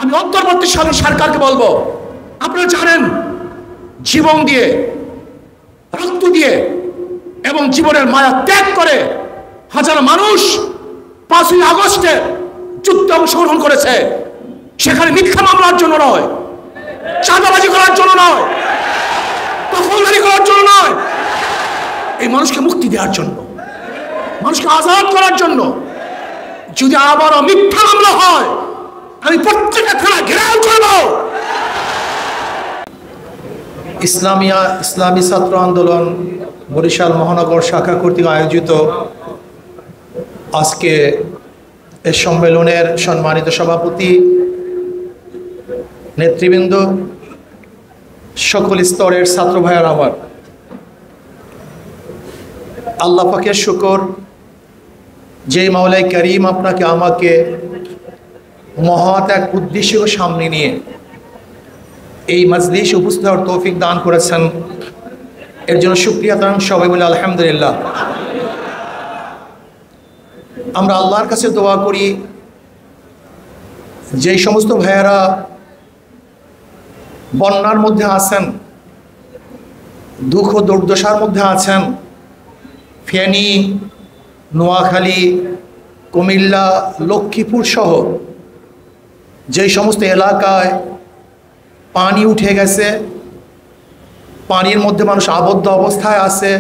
আমি অন্তর্বর্তীকালীন সরকারকে বলবো, আপনারা জানেন জীবন দিয়ে, রক্ত দিয়ে এবং জীবনের মায়া ত্যাগ করে হাজার মানুষ 5ই আগস্টে যুদ্ধে অংশগ্রহণ করেছে। সেখানে মিথ্যা মামলার জন্য নয়, চাঁদাবাজি করার জন্য নয়, দখলদারি করার জন্য নয়, এই মানুষকে মুক্তি দেওয়ার জন্য, মানুষকে আজাদ করার জন্য। যদি আবারও মিথ্যা মামলা হয়, আমি প্রত্যেকটা থানা ঘেরাও করব। ইসলামী ছাত্র আন্দোলন বরিশাল মহানগর শাখা কর্তৃক আয়োজিত আজকে এই সম্মেলনের সম্মানিত সভাপতি, নেতৃবৃন্দ, সকল স্তরের ছাত্র ভাইয়ের আমার, আল্লাহ পাকের শুকর, যে মাওলাই করিম আপনাকে আমাকে মহৎ এক উদ্দেশ্য সামনে নিয়ে এই মজলিস উপস্থিত হওয়ার তৌফিক দান করেছেন, এর জন্য শুকরিয়া জানান সবাই বলে আলহামদুলিল্লাহ। আমরা আল্লাহর কাছে দোয়া করি, যেই সমস্ত ভাইয়েরা বন্যার মধ্যে আছেন, দুঃখ দুর্দশার মধ্যে আছেন, ফেনী, নোয়াখালী, কুমিল্লা, লক্ষ্মীপুর সহ যেই সমস্ত এলাকায় পানি উঠে গেছে, পানির মধ্যে মানুষ আবদ্ধ অবস্থায় আছে,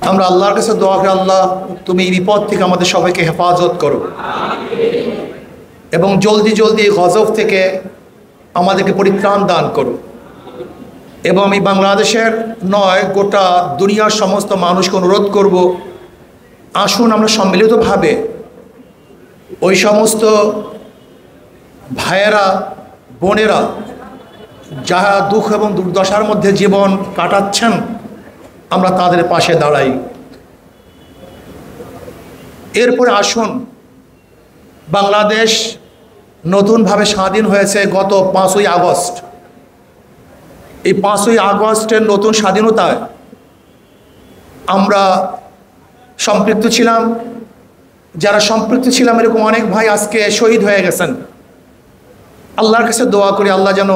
আমরা আল্লাহর কাছে দোয়া করি, আল্লাহ তুমি এই বিপদ থেকে আমাদের সবাইকে হেফাজত করো এবং জলদি জলদি গজব থেকে আমাদেরকে পরিত্রাণ দান করো। এবং আমি বাংলাদেশের নয়, গোটা দুনিয়ার সমস্ত মানুষকে অনুরোধ করব, আসুন আমরা সম্মিলিতভাবে ওই সমস্ত ভাইয়েরা, বোনেরা যারা দুঃখ এবং দুর্দশার মধ্যে জীবন কাটাচ্ছেন, আমরা তাদের পাশে দাঁড়াই। এরপরে আসুন, বাংলাদেশ নতুনভাবে স্বাধীন হয়েছে গত 5ই আগস্ট। এই 5ই আগস্টের নতুন স্বাধীনতায় আমরা সম্পৃক্ত ছিলাম। যারা সম্পৃক্ত ছিলাম, এরকম অনেক ভাই আজকে শহীদ হয়ে গেছেন। আল্লাহর কাছে দোয়া করি, আল্লাহ যেন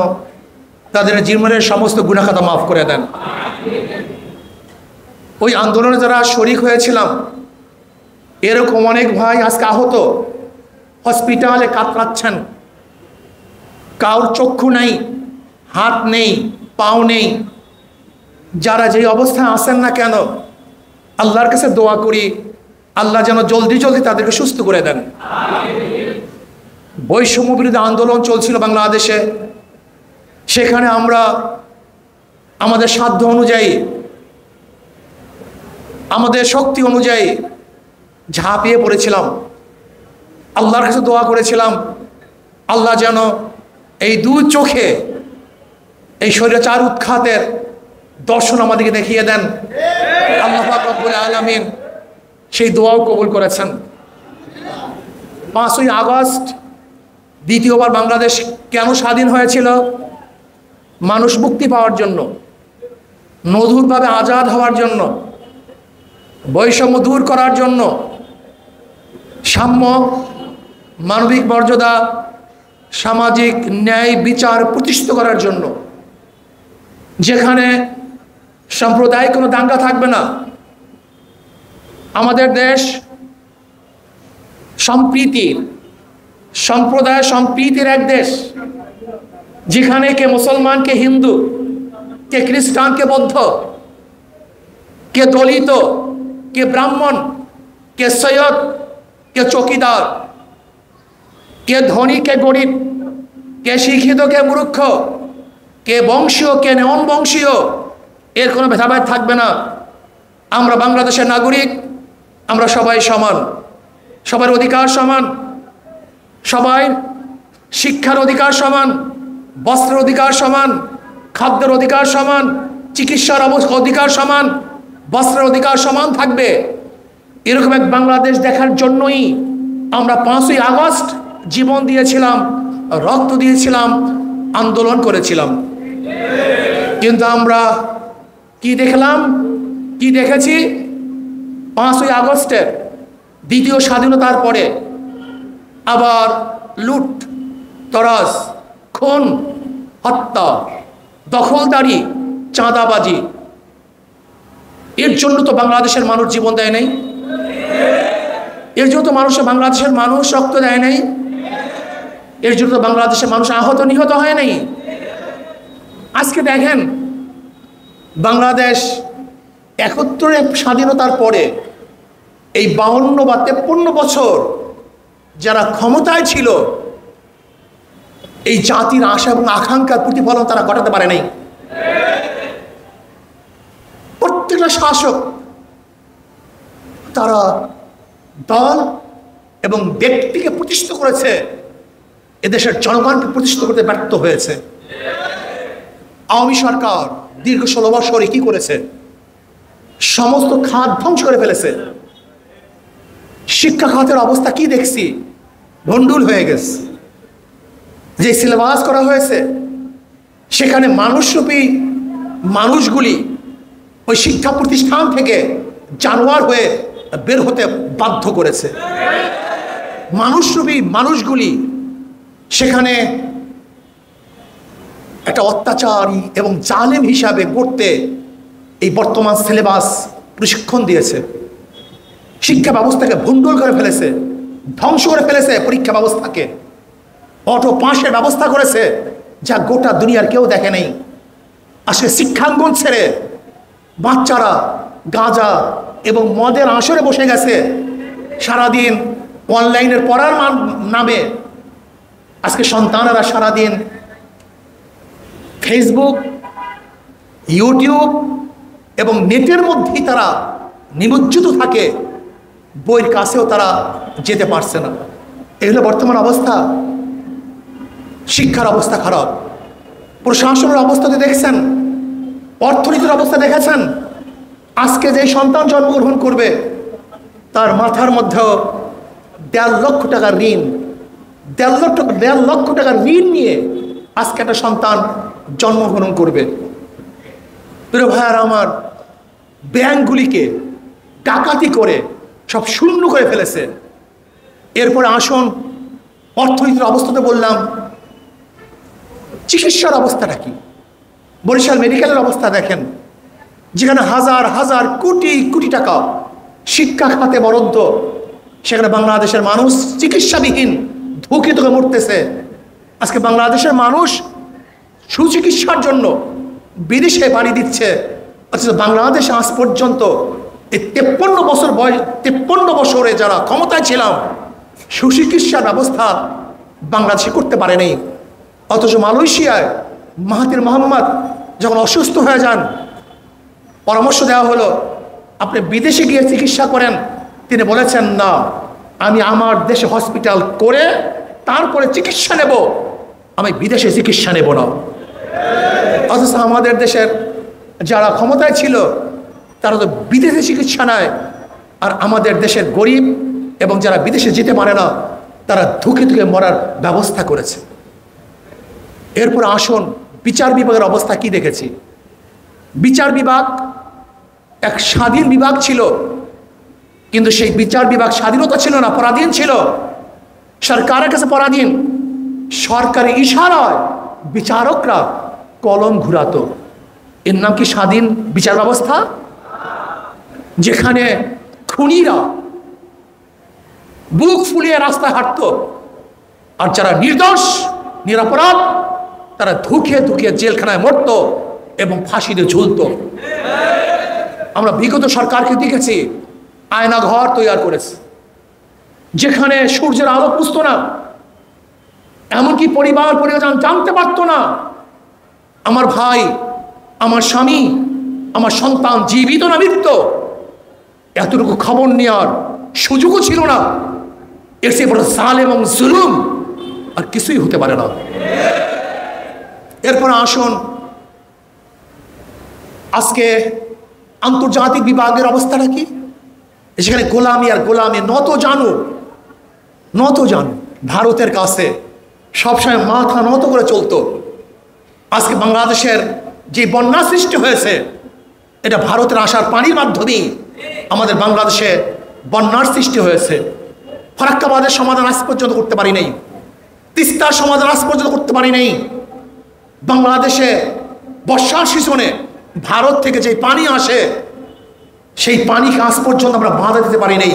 তাদের জীবনের সমস্ত গুনাহ খাতা মাফ করে দেন। ওই আন্দোলনে যারা শরিক হয়েছিলাম, এরকম অনেক ভাই আজকে আহত, হসপিটালে কাতরাচ্ছেন, কারোর চক্ষু নেই, হাত নেই, পাও নেই। যারা যেই অবস্থায় আসেন না কেন, আল্লাহর কাছে দোয়া করি, আল্লাহ যেন জলদি জলদি তাদেরকে সুস্থ করে দেন। বৈষম্য বিরোধী আন্দোলন চলছিল বাংলাদেশে, সেখানে আমরা আমাদের সাধ্য অনুযায়ী, আমাদের শক্তি অনুযায়ী ঝাঁপিয়ে পড়েছিলাম। আল্লাহর কাছে দোয়া করেছিলাম, আল্লাহ যেন এই দুই চোখে এই স্বৈরাচার উৎখাতের দর্শন আমাদেরকে দেখিয়ে দেন। আল্লাহ পাক রব্বুল আলামিন সেই দোয়াও কবুল করেছেন। 5ই আগস্ট দ্বিতীয়বার বাংলাদেশ কেন স্বাধীন হয়েছিল? মানুষ মুক্তি পাওয়ার জন্য, নতুনভাবে আজাদ হওয়ার জন্য, বৈষম্য দূর করার জন্য, সাম্য, মানবিক মর্যাদা, সামাজিক ন্যায় বিচার প্রতিষ্ঠিত করার জন্য, যেখানে সাম্প্রদায়িক কোনো দাঙ্গা থাকবে না। আমাদের দেশ সম্প্রীতির, সম্প্রদায় সম্প্রীতির এক দেশ, যেখানে কে মুসলমান, কে হিন্দু, কে খ্রিস্টান, কে বৌদ্ধ, কে দলিত, কে ব্রাহ্মণ, কে সৈয়দ, কে চৌকিদার, কে ধনী, কে গরিব, কে শিক্ষিত, কে মূর্খ, কে বংশীয়, কে নন বংশীয়, এর কোনো ভেদাভেদ থাকবে না। আমরা বাংলাদেশের নাগরিক, আমরা সবাই সমান, সবার অধিকার সমান, সবাই শিক্ষার অধিকার সমান, বস্ত্রের অধিকার সমান, খাদ্যের অধিকার সমান, চিকিৎসার অধিকার সমান, বস্ত্রের অধিকার সমান থাকবে। এরকম এক বাংলাদেশ দেখার জন্যই আমরা 5ই আগস্ট জীবন দিয়েছিলাম, রক্ত দিয়েছিলাম, আন্দোলন করেছিলাম। কিন্তু আমরা কি দেখলাম, কি দেখেছি? 5ই আগস্টের দ্বিতীয় স্বাধীনতার পরে আবার লুট, তরাস, খুন, হত্যা, দখলদারি, চাঁদাবাজি, এর জন্য তো বাংলাদেশের মানুষ জীবন দেয় নাই। এর জন্য তো বাংলাদেশের মানুষ রক্ত দেয় নাই। এর জন্য তো বাংলাদেশের মানুষ আহত নিহত হয় নাই। আজকে দেখেন, বাংলাদেশ ৭১ স্বাধীনতার পরে এই ৫২ বা ৫৩ বছর যারা ক্ষমতায় ছিল, এই জাতির আশা এবং আকাঙ্ক্ষার প্রতিফলন তারা ঘটাতে পারে নাই। প্রত্যেকটা শাসক তারা দল এবং ব্যক্তিকে প্রতিষ্ঠিত করেছে, এদেশের জনগণকে প্রতিষ্ঠিত করতে ব্যর্থ হয়েছে। আওয়ামী সরকার দীর্ঘ ১৬ বছরে কি করেছে? সমস্ত খাত ধ্বংস করে ফেলেছে। শিক্ষা খাতের অবস্থা কি দেখছি? ভণ্ডুল হয়ে গেছে। যে সিলেবাস করা হয়েছে সেখানে মানুষরূপী মানুষগুলি ওই শিক্ষা প্রতিষ্ঠান থেকে জানোয়ার হয়ে বের হতে বাধ্য করেছে। মানুষরূপী মানুষগুলি সেখানে একটা অত্যাচারী এবং জালেম হিসাবে করতে এই বর্তমান সিলেবাস প্রশিক্ষণ দিয়েছে। শিক্ষা ব্যবস্থাকে ভণ্ডুল করে ফেলেছে, ধ্বংস করে ফেলেছে। পরীক্ষা ব্যবস্থাকে অটো পাসের ব্যবস্থা করেছে, যা গোটা দুনিয়ার কেউ দেখে নেই। আসলে শিক্ষাঙ্গন ছেড়ে বাচ্চারা গাঁজা এবং মদের আসরে বসে গেছে। সারাদিন অনলাইনের পড়ার নামে আজকে সন্তানেরা সারাদিন ফেসবুক, ইউটিউব এবং নেটের মধ্যেই তারা নিমজ্জিত থাকে। বইয়ের কাছেও তারা যেতে পারছে না। এই হলো বর্তমান অবস্থা। শিক্ষার অবস্থা খারাপ, প্রশাসনের অবস্থা তো দেখছেন, অর্থনীতির অবস্থা দেখেছেন। আজকে যে সন্তান জন্মগ্রহণ করবে তার মাথার মধ্যেও ১.৫ লক্ষ টাকার ঋণ, ১.৫ লক্ষ টাকার ঋণ নিয়ে আজকে একটা সন্তান জন্মগ্রহণ করবে। প্রিয় ভাইয়ারা আমার, ব্যাংকগুলিকে ডাকাতি করে সব শূন্য করে ফেলেছে। এরপরে আসুন অর্থনীতির অবস্থাতে বললাম, চিকিৎসার অবস্থাটা কি? বরিশাল মেডিকেলের অবস্থা দেখেন, যেখানে হাজার হাজার কোটি কোটি টাকা শিক্ষা খাতে বরাদ্দ, সেখানে বাংলাদেশের মানুষ চিকিৎসাবিহীন ধুকে ধুকে মরতেছে। আজকে বাংলাদেশের মানুষ সুচিকিৎসার জন্য বিদেশে পাড়ি দিচ্ছে, অথচ বাংলাদেশে আজ পর্যন্ত এই 53 বছরে যারা ক্ষমতায় ছিলাম সুচিকিৎসার ব্যবস্থা বাংলাদেশে করতে পারেনি। অথচ মালয়েশিয়ায় মাহাতির মোহাম্মদ যখন অসুস্থ হয়ে যান, পরামর্শ দেওয়া হলো আপনি বিদেশে গিয়ে চিকিৎসা করেন। তিনি বলেছেন, না, আমি আমার দেশে হসপিটাল করে তারপরে চিকিৎসা নেব, আমি বিদেশে চিকিৎসা নেব না। অথচ আমাদের দেশের যারা ক্ষমতায় ছিল তারা তো বিদেশে চিকিৎসা নেয়, আর আমাদের দেশের গরিব এবং যারা বিদেশে যেতে পারে না তারা ধুকে ধুকে মরার ব্যবস্থা করেছে। এরপর আসুন বিচার বিভাগের অবস্থা কি দেখেছি। বিচার বিভাগ এক স্বাধীন বিভাগ ছিল, কিন্তু সেই বিচার বিভাগ স্বাধীনতা ছিল না, পরাধীন ছিল, সরকারের কাছে পরাধীন। সরকারি ইশারায় বিচারকরা কলম ঘুরাতো। এর নাম কি স্বাধীন বিচার ব্যবস্থা? যেখানে খুনিরা বুক ফুলিয়ে রাস্তায় হাঁটত, আর যারা নির্দোষ নিরপরাধ তারা ধুকে ধুকে জেলখানায় মরত এবং ফাঁসিতে ঝুলত। আমরা বিগত সরকারকে দেখেছি আয়না ঘর তৈরি করেছে, যেখানে সূর্যের আলো পুষত না, এমনকি পরিবার পরিজন জানতে পারত না আমার ভাই, আমার স্বামী, আমার সন্তান জীবিত না মৃত। এতটুকু খবর নেওয়ার সুযোগও ছিল না। এর চেয়ে বড় জালেম এবং জুলুম আর কিছুই হতে পারে না। এরপর আসুন আজকে আন্তর্জাতিক বিভাগের অবস্থাটা কি। সেখানে গোলামি আর গোলামি, নত জানু ভারতের কাছে সবসময় মাথা নত করে চলতো। আজকে বাংলাদেশের যে বন্যা সৃষ্টি হয়েছে, এটা ভারতের আসার পানির মাধ্যমেই আমাদের বাংলাদেশে বন্যার সৃষ্টি হয়েছে। ফারাক্কাবাদের সমাধান আজ পর্যন্ত করতে পারি নাই। তিস্তার সমাধান আজ পর্যন্ত করতে পারি নাই। বাংলাদেশে বর্ষার সিজনে ভারত থেকে যে পানি আসে সেই পানিকে আজ পর্যন্ত আমরা বাধা দিতে পারি নাই।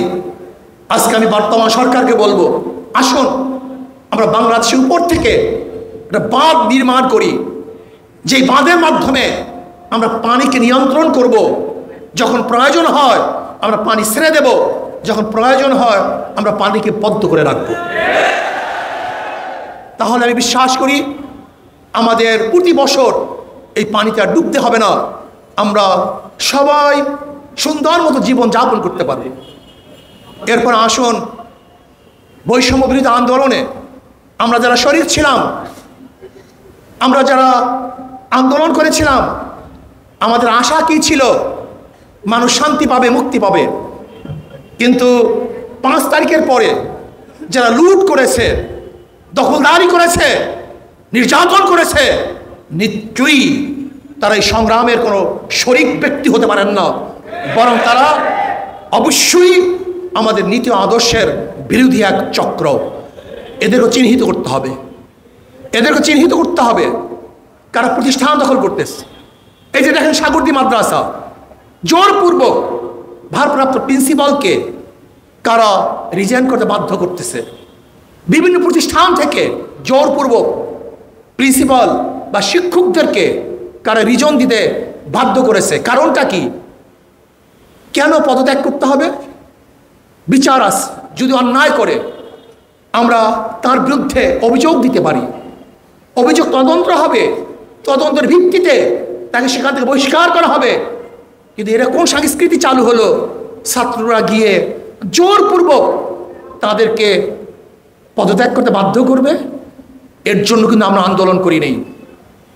আজকে আমি বর্তমান সরকারকে বলবো, আসুন আমরা বাংলাদেশের উপর থেকে একটা বাঁধ নির্মাণ করি, যেই বাঁধের মাধ্যমে আমরা পানিকে নিয়ন্ত্রণ করব। যখন প্রয়োজন হয় আমরা পানি ছেড়ে দেব, যখন প্রয়োজন হয় আমরা পানিকে বদ্ধ করে রাখব। তাহলে আমি বিশ্বাস করি আমাদের প্রতি বছর এই পানিতে আর ডুবতে হবে না, আমরা সবাই সুন্দর মতো জীবন যাপন করতে পারব। এরপর আসুন বৈষম্য বিরোধী আন্দোলনে আমরা যারা শরীক ছিলাম, আমরা যারা আন্দোলন করেছিলাম, আমাদের আশা কি ছিল? মানুষ শান্তি পাবে, মুক্তি পাবে। কিন্তু 5 তারিখের পরে যারা লুট করেছে, দখলদারি করেছে, নির্যাতন করেছে, নিশ্চয়ই তারা এই সংগ্রামের কোনো শরিক ব্যক্তি হতে পারেন না, বরং তারা অবশ্যই আমাদের নীতি আদর্শের বিরোধী এক চক্র। এদেরকে চিহ্নিত করতে হবে, এদেরকে চিহ্নিত করতে হবে কারা প্রতিষ্ঠান দখল করতেছে। এই যে দেখেন সাগরদী মাদ্রাসা, জোরপূর্বক ভারপ্রাপ্ত প্রিন্সিপালকে কারা রিজাইন করতে বাধ্য করতেছে। বিভিন্ন প্রতিষ্ঠান থেকে জোরপূর্বক প্রিন্সিপাল বা শিক্ষকদেরকে কারা রিজন দিতে বাধ্য করেছে। কারণটা কি? কেন পদত্যাগ করতে হবে? বিচার আছে, যদি অন্যায় করে আমরা তার বিরুদ্ধে অভিযোগ দিতে পারি, অভিযোগ তদন্ত হবে, তদন্তের ভিত্তিতে তাকে সেখান থেকে বহিষ্কার করা হবে। কিন্তু এরা কোন সংস্কৃতি চালু হলো? ছাত্ররা গিয়ে জোরপূর্বক তাদেরকে পদত্যাগ করতে বাধ্য করবে। এর জন্য কিন্তু আমরা আন্দোলন করি নাই।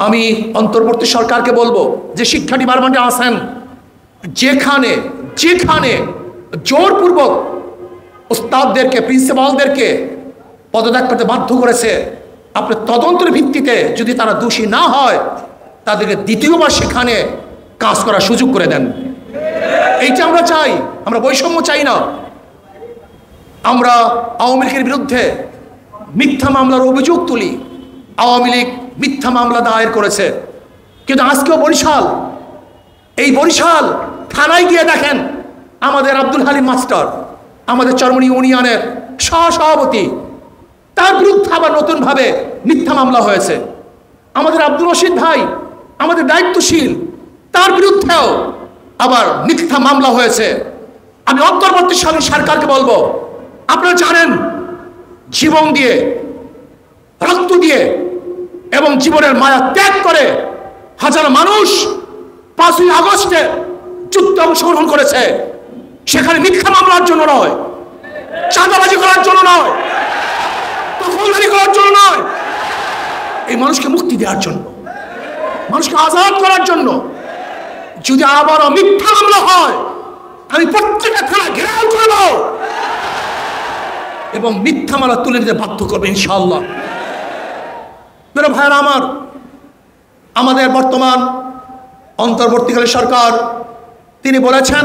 আমি অন্তর্বর্তী সরকারকে বলবো যে শিক্ষা ডিপার্টমেন্টে আসেন, যেখানে যেখানে জোরপূর্বক ওস্তাদদেরকে, প্রিন্সিপালদেরকে পদত্যাগ করতে বাধ্য করেছে, আপনার তদন্তের ভিত্তিতে যদি তারা দোষী না হয় তাদেরকে দ্বিতীয়বার সেখানে কাজ করার সুযোগ করে দেন। এইটা আমরা চাই, আমরা বৈষম্য চাই না। আমরা আওয়ামী লীগের বিরুদ্ধে মিথ্যা মামলার অভিযোগ তুলি, আওয়ামী লীগ মিথ্যা মামলা দায়ের করেছে, কিন্তু আজকেও বরিশাল, এই বরিশাল থানায় গিয়ে দেখেন আমাদের আব্দুল হালিম মাস্টার, আমাদের চরমনি ইউনিয়নের সহসভাপতি, তার বিরুদ্ধে আবার নতুনভাবে মিথ্যা মামলা হয়েছে। আমাদের আব্দুল রশিদ ভাই, আমাদের দায়িত্বশীল, তার বিরুদ্ধেও আবার মিথ্যা মামলা হয়েছে। আমি অন্তর্বর্তীকালীন সরকারকে বলবো, আপনারা জানেন জীবন দিয়ে, রক্ত দিয়ে এবং জীবনের মায়া ত্যাগ করে হাজার মানুষ 5ই আগস্টে যুদ্ধে অংশগ্রহণ করেছে। সেখানে মিথ্যা মামলার জন্য নয়, চাঁদাবাজি করার জন্য নয়, দখলদারি করার জন্য নয়, এই মানুষকে মুক্তি দেওয়ার জন্য, মানুষকে আজাদ করার জন্য। যদি আবারও মিথ্যা মামলা হয়, আমি প্রত্যেকটা থানা ঘেরাও করব এবং মিথ্যা মামলা তুলে নিতে বাধ্য করবে ইনশাআল্লাহ। মেরে ভাইয়েরা আমার, আমাদের বর্তমান অন্তর্বর্তীকালীন সরকার তিনি বলেছেন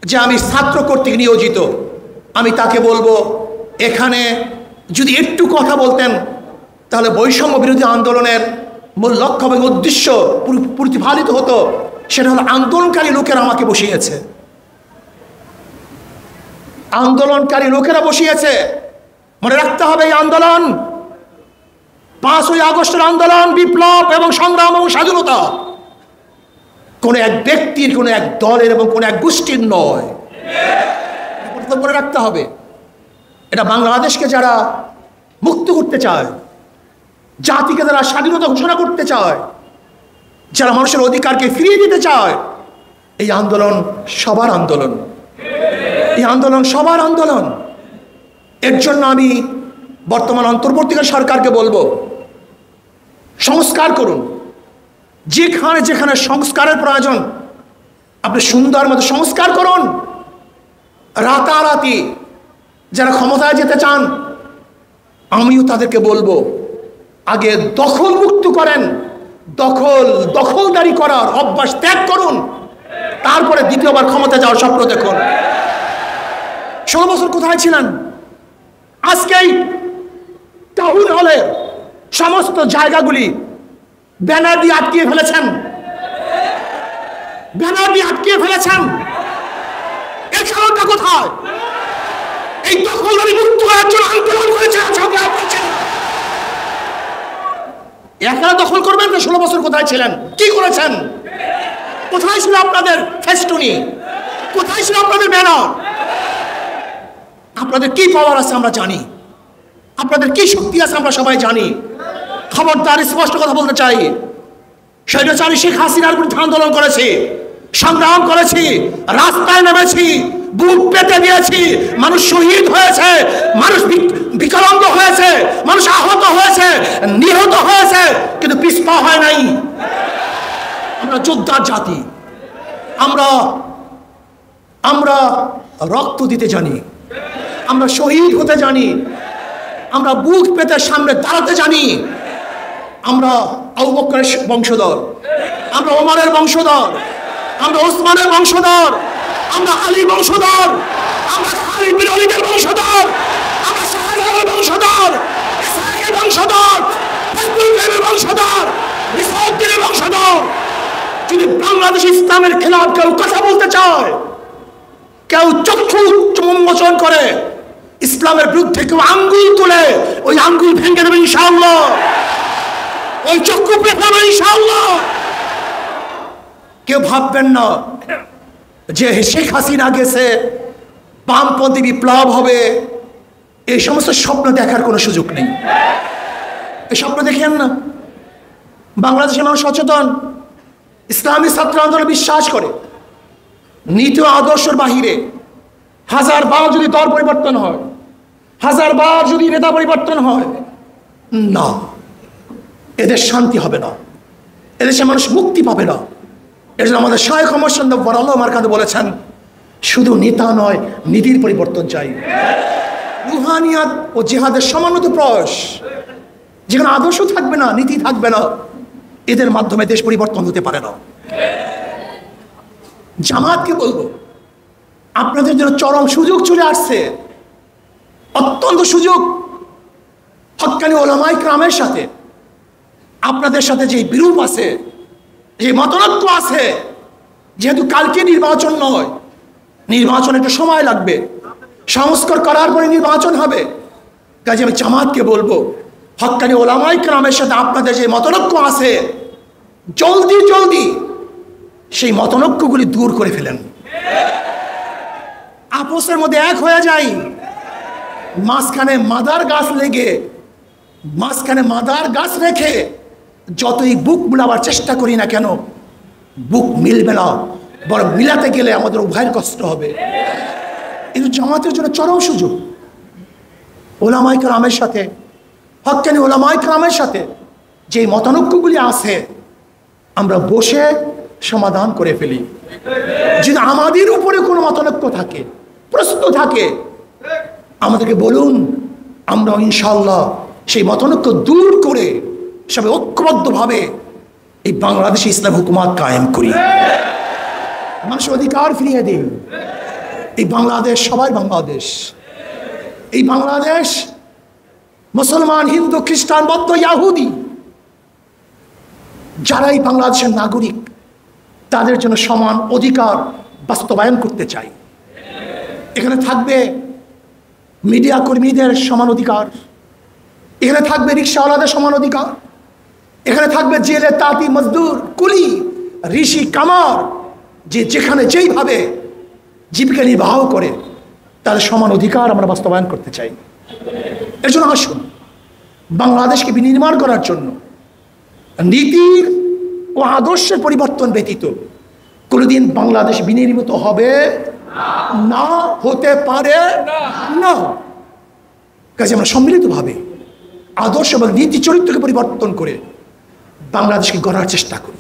যে আমি ছাত্র কর্তৃক নিয়োজিত। আমি তাকে বলবো, এখানে যদি একটু কথা বলতেন তাহলে বৈষম্য বিরোধী আন্দোলনের মূল লক্ষ্য এবং উদ্দেশ্য প্রতিফলিত হতো। সেটা হলো আন্দোলনকারী লোকেরা আমাকে বসিয়েছে, আন্দোলনকারী লোকেরা বসিয়েছে। মনে রাখতে হবে এই আন্দোলন 5ই আগস্টের আন্দোলন, বিপ্লব এবং সংগ্রাম এবং স্বাধীনতা কোনো এক ব্যক্তির, কোনো এক দলের এবং কোনো এক গোষ্ঠীর নয়। মনে রাখতে হবে এটা বাংলাদেশকে যারা মুক্ত করতে চায়, জাতিকে যারা স্বাধীনতা ঘোষণা করতে চায়, যারা মানুষের অধিকারকে ফিরিয়ে দিতে চায়, এই আন্দোলন সবার আন্দোলন, এই আন্দোলন সবার আন্দোলন। এর জন্য আমি বর্তমান অন্তর্বর্তীকালীন সরকারকে বলবো, সংস্কার করুন। যেখানে যেখানে সংস্কারের প্রয়োজন আপনি সুন্দর মতো সংস্কার করুন। রাতারাতি যারা ক্ষমতায় যেতে চান, আমিও তাদেরকে বলবো আগে দখল মুক্ত করেন, দখলদারি করার অভ্যাস ত্যাগ করুন, তারপরে দ্বিতীয়বার ক্ষমতা যাওয়ার স্বপ্ন দেখুন। 16 বছর কোথায় ছিলেন? আজকেই টাউন হলে সমস্ত জায়গাগুলি ব্যানার দিয়ে আটকিয়ে ফেলেছেন, ব্যানার দিয়ে আটকিয়ে ফেলেছেন। এর কারণটা কোথায়? এই দখলদারি মুক্ত করার জন্য আন্দোলন করেছে। একা দখল করবেন না? 16 বছর কোথায় ছিলেন? কি করেছেন? কোথায় ছিল আপনাদের ফেস্টুনি? কোথায় ছিল আপনাদের ব্যানার? আপনাদের কি পাওয়ার আছে আমরা জানি, আপনাদের কি শক্তি আছে আমরা সবাই জানি। খবরদার, স্পষ্ট কথা বলতে চাই, স্বৈরাচারী শেখ হাসিনার বিরুদ্ধে আন্দোলন করেছি, সংগ্রাম করেছি, রাস্তায় নেমেছি, বুক পেতে দিয়েছি, মানুষ শহীদ হয়েছে, মানুষ বিকলাঙ্গ হয়েছে, মানুষ আহত হয়েছে, নিহত হয়েছে, কিন্তু পিছপা হয় নাই। আমরা যোদ্ধার জাতি, আমরা রক্ত দিতে জানি, আমরা শহীদ হতে জানি, আমরা বুক পেতে সামনে দাঁড়াতে জানি। আমরা আবু বকরের বংশধর, আমরা ওমরের বংশধর, আমরা ওসমানের বংশধর, আমরা আলী বংশধর, আমরা খালিদ বিন ওয়ালিদের বংশধর, আমরা শাহজালালের বংশধর, ইসহাকের বংশধর, ফজলুল বংশধর, রিসাউদ্দিনের বংশধর। যদি বাংলাদেশ ইসলামের খেলাফ কেউ কথা বলতে চায়, কেউ চক্ষু উন্মোচন করে ইসলামের বিরুদ্ধে, কেউ আঙ্গুল তুলে, ওই আঙ্গুল ভেঙে দেবে ইনশাআল্লাহ, ওই চক্ষু পেছাবে ইনশাআল্লাহ। কেউ ভাববেন না যে শেখ হাসিনা গেছে, বামপন্থী বিপ্লব হবে, এই সমস্ত স্বপ্ন দেখার কোনো সুযোগ নেই। এই স্বপ্ন দেখেন না। বাংলাদেশের মানুষ সচেতন, ইসলামী ছাত্র আন্দোলনে বিশ্বাস করে। নীতি ও আদর্শের বাহিরে 1000 বার যদি দল পরিবর্তন হয়, 1000 বার যদি নেতা পরিবর্তন হয়, না, এদের শান্তি হবে না, এদেশে মানুষ মুক্তি পাবে না। এর জন্য আমাদের শায়খ মোহাম্মদ বরাল আমার কাছে বলেছেন, শুধু নেতা নয়, নীতির পরিবর্তন চাই। রুহানিয়াত ও জিহাদের সমানত প্রয়াস, যেখানে আদর্শ থাকবে না, নীতি থাকবে না, এদের মাধ্যমে দেশ পরিবর্তন হতে পারে না। জামাতকে বলবো, আপনাদের জন্য চরম সুযোগ চলে আসছে, অত্যন্ত সুযোগ। হক্কানি ওলামায়ে কেরামের সাথে আপনাদের সাথে যে বিরূপ আছে, যে মতনৈক্য আছে, যেহেতু কালকে নির্বাচন নয়, নির্বাচন একটু সময় লাগবে, সংস্কার করার পরে নির্বাচন হবে। কাজে আমি জামাতকে বলবো, হক্কানি ওলামায়ে কেরামের সাথে আপনাদের যে মতনৈক্য আছে, জলদি জলদি সেই মতনৈক্যগুলি দূর করে ফেলেন, আপসের মধ্যে এক হয়ে যাই। মাঝখানে মাদার গাছ লেগে, মাঝখানে মাদার গাছ রেখে যতই বুক মিলাবার চেষ্টা করি না কেন, বুক মিলবে না, বরং মিলাতে গেলে আমাদের উভয়ের কষ্ট হবে। কিন্তু জামাতের জন্য চরম সুযোগ। ওলামায়ে কেরামের সাথে, হক্কানি ওলামায়ে কেরামের সাথে যে মতানৈক্যগুলি আছে, আমরা বসে সমাধান করে ফেলি। যদি আমাদের উপরে কোনো মতানৈক্য থাকে, প্রশ্ন থাকে, আমাদেরকে বলুন, আমরা ইনশাআল্লাহ সেই মতানৈক্য দূর করে সবাই ঐক্যবদ্ধভাবে এই বাংলাদেশে ইসলাম হুকুমত কায়েম করি, মানুষের অধিকার ফিরিয়ে দিই। এই বাংলাদেশ সবাই বাংলাদেশ। এই বাংলাদেশ মুসলমান, হিন্দু, খ্রিস্টান, বৌদ্ধ, ইহুদি, যারা এই বাংলাদেশের নাগরিক, তাদের জন্য সমান অধিকার বাস্তবায়ন করতে চাই। এখানে থাকবে মিডিয়া কর্মীদের সমান অধিকার, এখানে থাকবে রিক্সাওয়ালাদের সমান অধিকার, এখানে থাকবে জেলে তাঁতি, মজদুর, কুলি, ঋষি, কামার, যে যেখানে যেইভাবে জীবিকা নির্বাহ করে, তাদের সমান অধিকার আমরা বাস্তবায়ন করতে চাই। এর জন্য আসুন, বাংলাদেশকে বিনির্মাণ করার জন্য নীতির ও আদর্শের পরিবর্তন ব্যতীত কোনোদিন বাংলাদেশ বিনির্মিত হবে না, হতে পারে না। কাজে আমরা সম্মিলিতভাবে আদর্শ এবং নীতি চরিত্রকে পরিবর্তন করে বাংলাদেশকে গড়ার চেষ্টা করি,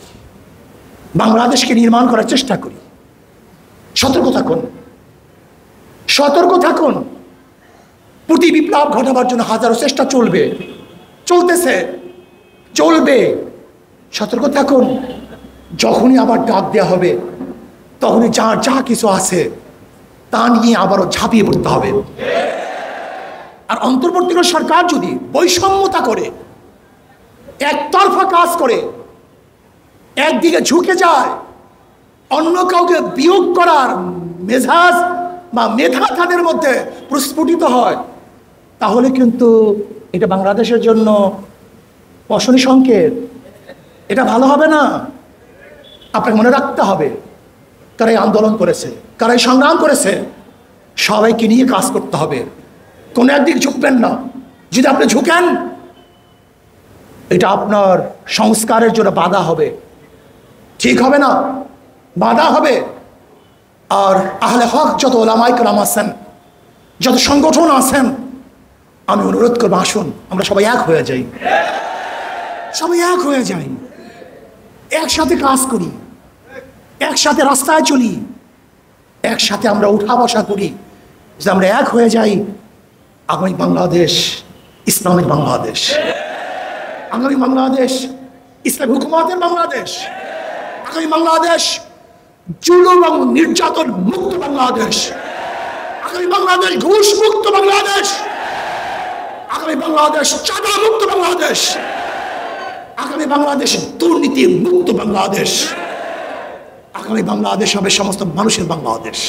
বাংলাদেশকে নির্মাণ করার চেষ্টা করি। সতর্ক থাকুন, সতর্ক থাকুন। প্রতি বিপ্লব ঘটাবার জন্য হাজারো চেষ্টা চলবে, চলতেছে, চলবে। সতর্ক থাকুন। যখনই আবার ডাক দেওয়া হবে, তখনই যা যা কিছু আছে তা নিয়ে আবারও ঝাঁপিয়ে পড়তে হবে। আর অন্তর্বর্তীকালীন সরকার যদি বৈষম্যতা করে, একতরফা কাজ করে, একদিকে ঝুঁকে যায়, অন্য কাউকে বিয়োগ করার মেজাজ বা মেধা তাদের মধ্যে প্রস্ফুটিত হয়, তাহলে কিন্তু এটা বাংলাদেশের জন্য অশনি সংকেত। এটা ভালো হবে না। আপনাকে মনে রাখতে হবে কারা এই আন্দোলন করেছে, কারা এই সংগ্রাম করেছে, সবাইকে নিয়ে কাজ করতে হবে। কোনো একদিক ঝুঁকবেন না। যদি আপনি ঝুঁকেন, এটা আপনার সংস্কারের জন্য বাধা হবে, ঠিক হবে না, বাধা হবে। আর আহলে হক যত ওলামায়ে কেরাম আছেন, যত সংগঠন আছেন, আমি অনুরোধ করবো, আসুন আমরা সবাই এক হয়ে যাই, সবাই এক হয়ে যাই, একসাথে কাজ করি, একসাথে রাস্তায় চলি, একসাথে আমরা উঠা বসা করি। যে আমরা এক হয়ে যাই, আগামী বাংলাদেশ ইসলামের বাংলাদেশ, আগামী বাংলাদেশ ইসলাম হুকুমতের বাংলাদেশ, আগামী বাংলাদেশ জুলুম এবং নির্যাতন মুক্ত বাংলাদেশ, আগামী বাংলাদেশ ঘুষ মুক্ত বাংলাদেশ, আগামী বাংলাদেশ চাঁদা মুক্ত বাংলাদেশ, আগামী বাংলাদেশ দুর্নীতি মুক্ত বাংলাদেশ, আগামী বাংলাদেশ হবে সমস্ত মানুষের বাংলাদেশ।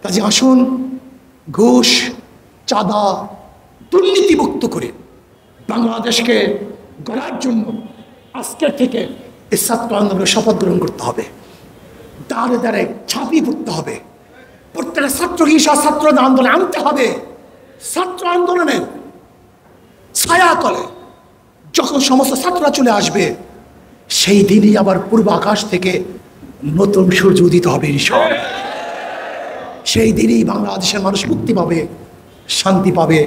কাজে আসুন ঘুষ, চাঁদা, দুর্নীতি মুক্ত করে বাংলাদেশকে গড়ার জন্য আজকের থেকে এই ছাত্র আন্দোলনের শপথ গ্রহণ করতে হবে। দাঁড়ে দাঁড়ে ঝাঁপিয়ে পড়তে হবে। প্রত্যেকটা ছাত্র হিসাবে ছাত্র আন্দোলনে আনতে হবে। ছাত্র আন্দোলনের ছায়াতলে যখন সমস্ত ছাত্ররা চলে আসবে, সেই দিনই আবার পূর্ব আকাশ থেকে নতুন সূর্য উদিত হবে ইনশাআল্লাহ। সেই দিনই বাংলাদেশের মানুষ মুক্তি পাবে, শান্তি পাবে,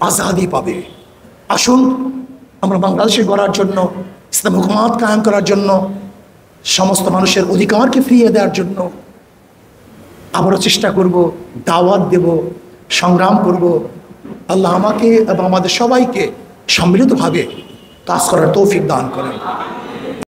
আজাদি পাবে। আসুন আমরা বাংলাদেশে গড়ার জন্য, ইসলাম হুকুমত কায়েম করার জন্য, সমস্ত মানুষের অধিকারকে ফিরিয়ে দেওয়ার জন্য আবারও চেষ্টা করব, দাওয়াত দেব, সংগ্রাম করব। আল্লাহ আমাকে এবং আমাদের সবাইকে সম্মিলিতভাবে কাজ করার তৌফিক দান করেন।